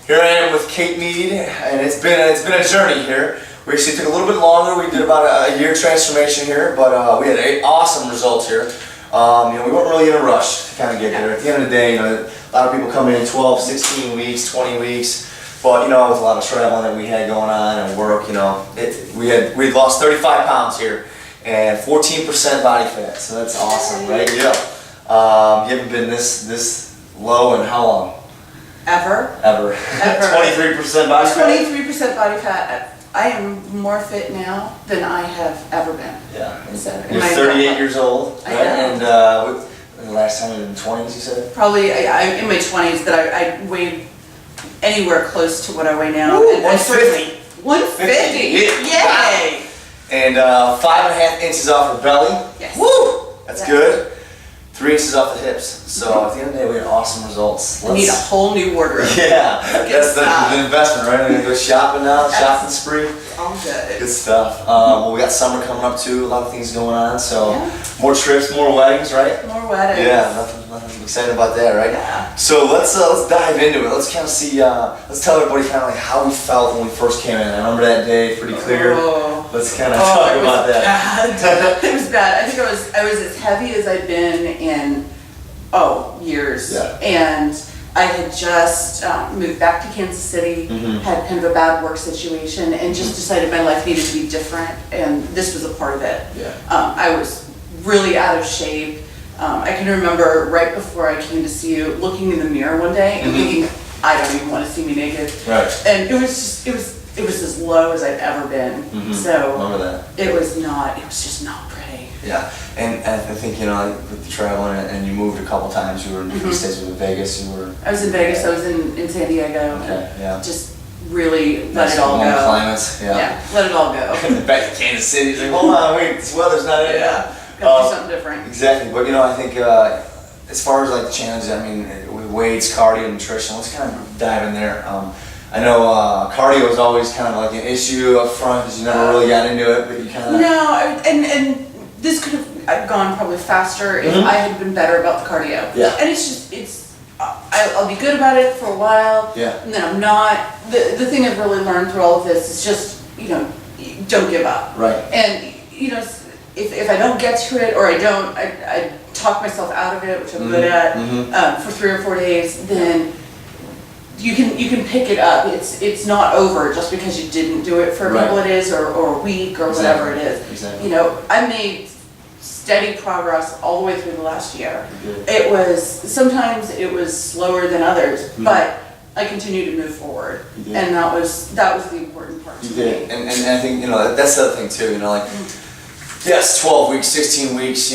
Here I am with Kate Mead, and it's been a journey here. We actually took a little bit longer. We did about a year transformation here, but we had awesome results here. We weren't really in a rush to kind of get there. At the end of the day, a lot of people come in 12, 16 weeks, 20 weeks. But with a lot of traveling that we had going on and work, we had lost 35 pounds here and 14% body fat. So that's awesome, right? Yeah. You haven't been this low in how long? Ever. 23% body fat? 23% body fat. I am more fit now than I have ever been. Yeah. So, you're 38 years old, right? I know. And the last time you were in the 20s, you said? Probably I'm in my 20s, but I weighed anywhere close to what I weigh now. Ooh, and 150. 150. Yay! And 5.5 inches off her belly. Yes. Woo! That's Yeah. good. 3 inches off the hips. So at the end of the day, we had awesome results. I need a whole new wardrobe. Yeah, that's the investment, right? We're gonna go shopping now, shopping spree. All good. Good stuff. Well, we got summer coming up too. A lot of things going on. So Yeah. more trips, more weddings, right? More weddings. Yeah, nothing excited about that, right? Yeah. So let's dive into it. Let's kind of see. Let's tell everybody kind of like how we felt when we first came in. I remember that day pretty clear. Oh. Let's kind of talk about that. Bad. It was bad. I think I was as heavy as I'd been in years. Yeah. And I had just moved back to Kansas City, had kind of a bad work situation, and just decided my life needed to be different, and this was a part of it. Yeah. I was really out of shape. I can remember right before I came to see you, looking in the mirror one day and thinking, I don't even want to see me naked. Right. And it was as low as I've ever been. So remember that. it was just not pretty. Yeah, and I think with the traveling and you moved a couple times. You were in different states. You were in Vegas. I was in Vegas. I was in San Diego. Okay. Yeah. Just really let Nice it all warm go. climates. Yeah. Yeah, let it all go. Back to Kansas City. It's like, hold on, wait, this weather's not in. Yeah, gotta do something different. Exactly, but I think as far as like the challenges, I mean, with weights, cardio, nutrition, let's kind of dive in there. I know cardio was always kind of like an issue up front because you never really got into it, but you kind of... No, and this could have gone probably faster if I had been better about the cardio. Yeah. And I'll be good about it for a while, Yeah. and then I'm not. The thing I've really learned through all of this is just, don't give up. Right. And, if I don't get to it or I talk myself out of it, which I'm good at, for 3 or 4 days, then you can pick it up. It's not over just because you didn't do it for a couple of days or a week or whatever it is. Exactly. I made steady progress all the way through the last year. Sometimes it was slower than others, but I continued to move forward, and that was the important part. You did, and I think that's the other thing too. Yes, 12 weeks, 16 weeks,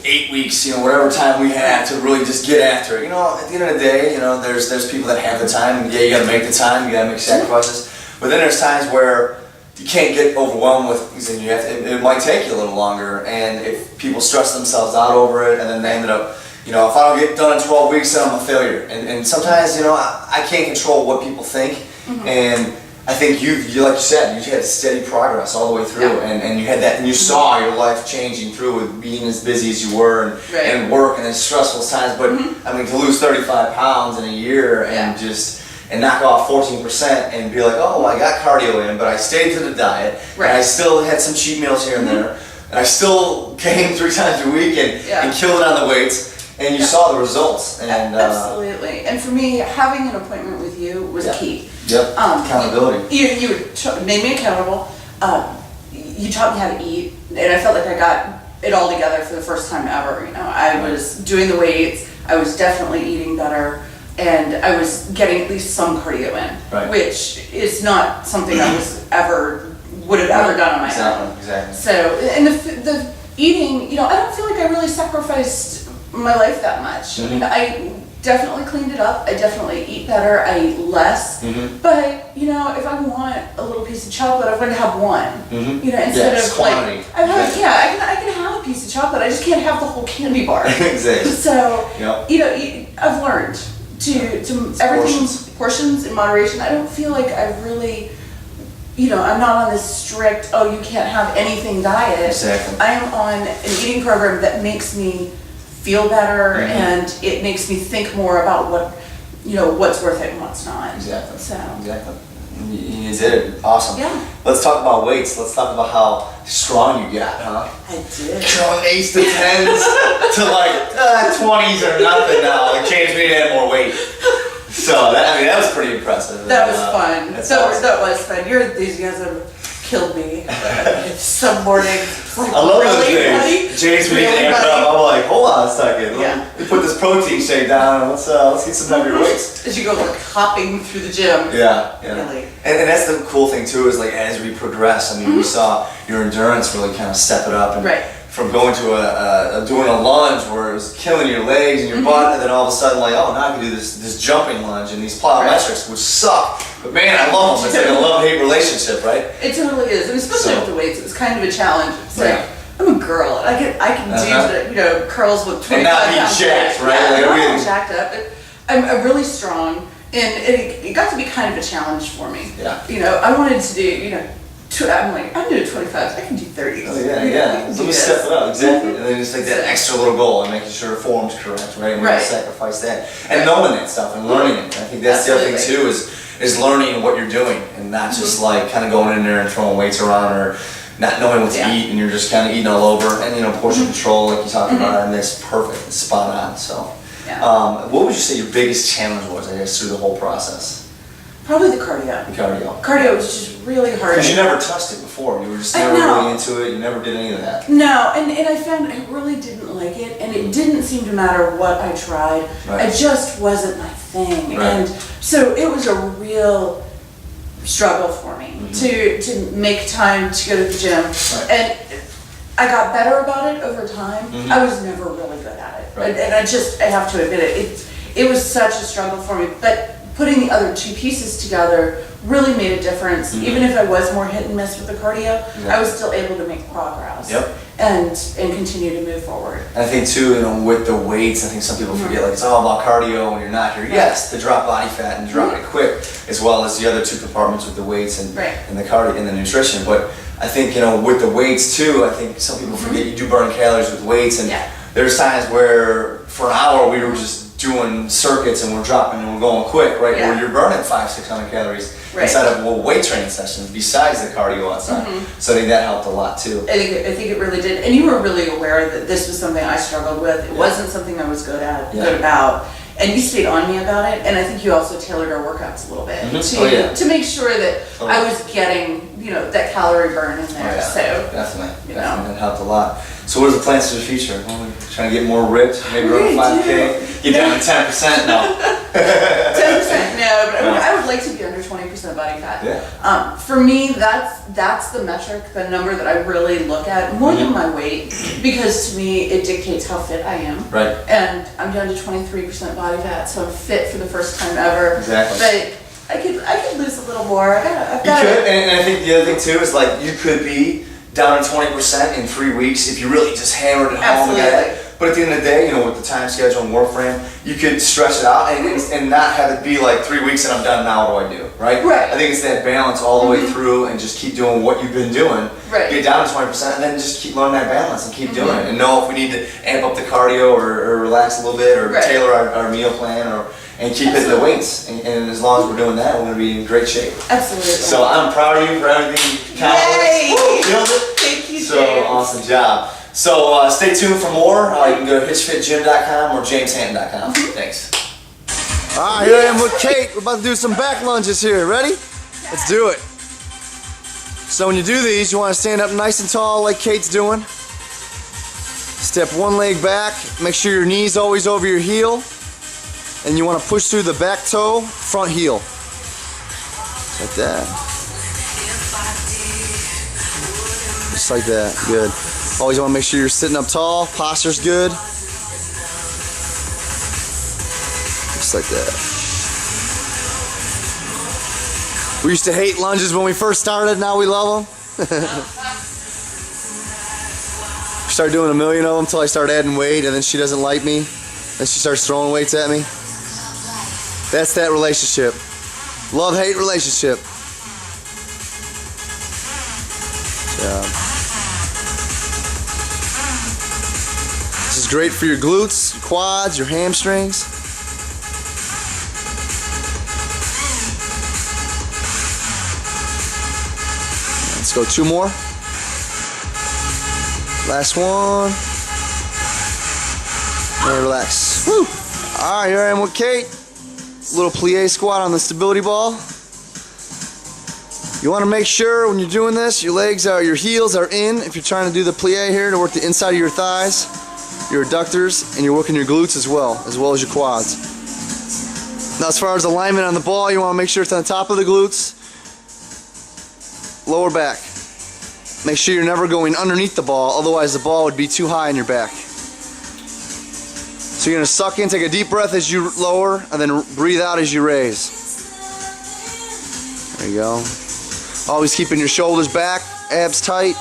8 weeks, whatever time we had to really just get after it. At the end of the day, there's people that have the time, and you got to make the time, you got to make sacrifices. But then there's times where you can't get overwhelmed with things, and it might take you a little longer. And if people stress themselves out over it, and then they ended up, if I don't get done in 12 weeks, then I'm a failure. And sometimes, I can't control what people think, and I think you like you said, you had steady progress all the way through, and you had that, and you saw your life changing through with being as busy as you were, and work, and as stressful as times. But I mean, to lose 35 pounds in a year and knock off 14% and be like, oh, I got cardio in, but I stayed to the diet, and I still had some cheat meals here and there, and I still came 3 times a week and killed it on the weights. And you saw the results. And absolutely. And for me, having an appointment with you was key. Yep. Accountability. You made me accountable. You taught me how to eat, and I felt like I got it all together for the first time ever. I was doing the weights. I was definitely eating better, and I was getting at least some cardio in, which is not something I would have ever done on my own. Exactly. So, and the eating, I don't feel like I really sacrificed my life that much. I definitely cleaned it up. I definitely eat better. I eat less. But if I want a little piece of chocolate, I'm going to have one. Instead of quantity. like, I can have a piece of chocolate. I just can't have the whole candy bar. Exactly. So I've learned to everything portions in moderation. I don't feel like I've really. I'm not on this strict, you can't have anything diet. Exactly. I am on an eating program that makes me feel better, and it makes me think more about what's worth it and what's not. Exactly. So. Exactly. You did it. Awesome. Yeah. Let's talk about weights. Let's talk about how strong you got, huh? I did. From 8s to 10s to like 20s or nothing now. Like, James, we need to add more weight. So that was pretty impressive. That was fun. Awesome. That was fun. Your enthusiasm killed me. Some mornings. Like, I love those really, days. buddy? James, we need to Really, amp it buddy? up. I'm like, hold on a second. Yeah. Let me put this protein shake down and let's get some heavier weights. As you go like hopping through the gym. Yeah. Really. And that's the cool thing too, is like as we progress, I mean, we saw your endurance really kind of step it up. And Right. from going to doing a lunge where it was killing your legs and your butt, and then all of a sudden like, oh, now I can do this jumping lunge and these plyometrics, which suck. But man, I love them. It's like a love-hate relationship, right? It totally is, and especially with the weights, it was kind of a challenge. It's like, I'm a girl, and I can do curls with 25 and not be pounds. jacked, right? Yeah, Like, I'm not jacked up. I'm really strong, and it got to be kind of a challenge for me. Yeah. I wanted to do, I'm like, I'm doing 25s, I can do 30s. Oh, yeah. Let me step it up, exactly. And then just like that extra little goal and making sure form's correct, right? And we're gonna sacrifice that. And knowing that stuff and learning it. I think that's the other thing too, is learning what you're doing and not just like kind of going in there and throwing weights around or not knowing what to eat and you're just kind of eating all over. And portion control, like you talked about, and that's perfect, it's spot on. So, what would you say your biggest challenge was, I guess, through the whole process? Probably the cardio. The cardio. Cardio was just really hard. Because you never touched it before. You were just never really into it. You never did any of that. No, and I found I really didn't like it, and it didn't seem to matter what I tried. It just wasn't my thing. And so it was a real struggle for me to make time to go to the gym. And I got better about it over time. I was never really good at it. And I have to admit it. It was such a struggle for me. But putting the other two pieces together really made a difference. Even if I was more hit and miss with the cardio, I was still able to make progress and continue to move forward. I think too, with the weights, I think some people forget like it's all about cardio when you're not here. Yes, to drop body fat and drop it quick, as well as the other two compartments with the weights and the cardio and the nutrition. But I think with the weights too, I think some people forget you do burn calories with weights, and there's times where for an hour we were just doing circuits and we're dropping and we're going quick, right? Where you're burning 500-600 calories inside of weight training sessions besides the cardio outside. So I think that helped a lot too. I think it really did. And you were really aware that this was something I struggled with. It wasn't something I was good about. And you stayed on me about it. And I think you also tailored our workouts a little bit to make sure that I was getting that calorie burn in there. So definitely, that helped a lot. So what are the plans for the future? Trying to get more ripped, maybe run 5K, get down to 10%? No. 10%, no, but I would like to be under 20% body fat. For me, that's the metric, the number that I really look at, more than my weight, because to me, it dictates how fit I am. Right. And I'm down to 23% body fat, so I'm fit for the first time ever. Exactly. But I could lose a little more. I've got you could, and I think the other thing too is like you could be down to 20% in 3 weeks if you really just hammered it home. Absolutely. But at the end of the day, with the time schedule and work frame, you could stretch it out and not have it be like 3 weeks and I'm done now, what do I do, right? I think it's that balance all the way through and just keep doing what you've been doing. Get down to 20% and then just keep learning that balance and keep doing it. And know if we need to amp up the cardio or relax a little bit or tailor our meal plan and keep hitting the weights. And as long as we're doing that, we're going to be in great shape. Absolutely. So I'm proud of you for everything you accomplished. Thank you, So awesome job. So stay tuned for more. You can go to hitchfitgym.com or jameshanton.com. Thanks. All right, here I am with Kate. We're about to do some back lunges here. Ready? Let's do it. So when you do these, you want to stand up nice and tall like Kate's doing. Step one leg back. Make sure your knee's always over your heel. And you want to push through the back toe, front heel. Like that. Just like that. Good. Always want to make sure you're sitting up tall. Posture's good. Just like that. We used to hate lunges when we first started. Now we love them. Started doing a million of them until I started adding weight, and then she doesn't like me. Then she starts throwing weights at me. That's that relationship. Love-hate relationship. This is great for your glutes, your quads, your hamstrings. Let's go 2 more. Last one. And relax. Woo! Alright, here I am with Kate. Little plie squat on the stability ball. You want to make sure when you're doing this, your heels are in. If you're trying to do the plie here to work the inside of your thighs, your adductors, and you're working your glutes as well as your quads. Now as far as alignment on the ball, you want to make sure it's on the top of the glutes, lower back. Make sure you're never going underneath the ball, otherwise the ball would be too high in your back. So you're going to suck in, take a deep breath as you lower, and then breathe out as you raise. There you go. Always keeping your shoulders back, abs tight.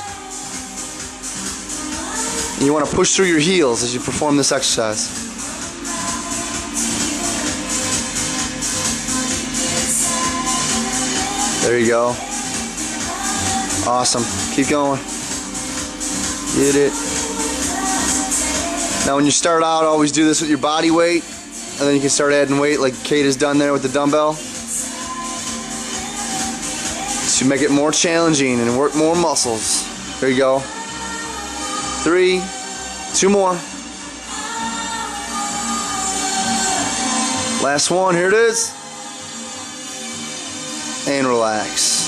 And you want to push through your heels as you perform this exercise. There you go. Awesome. Keep going. Get it. Now when you start out, always do this with your body weight, and then you can start adding weight like Kate has done there with the dumbbell. To make it more challenging and work more muscles. There you go. 3, 2 more. Last one, here it is. And relax.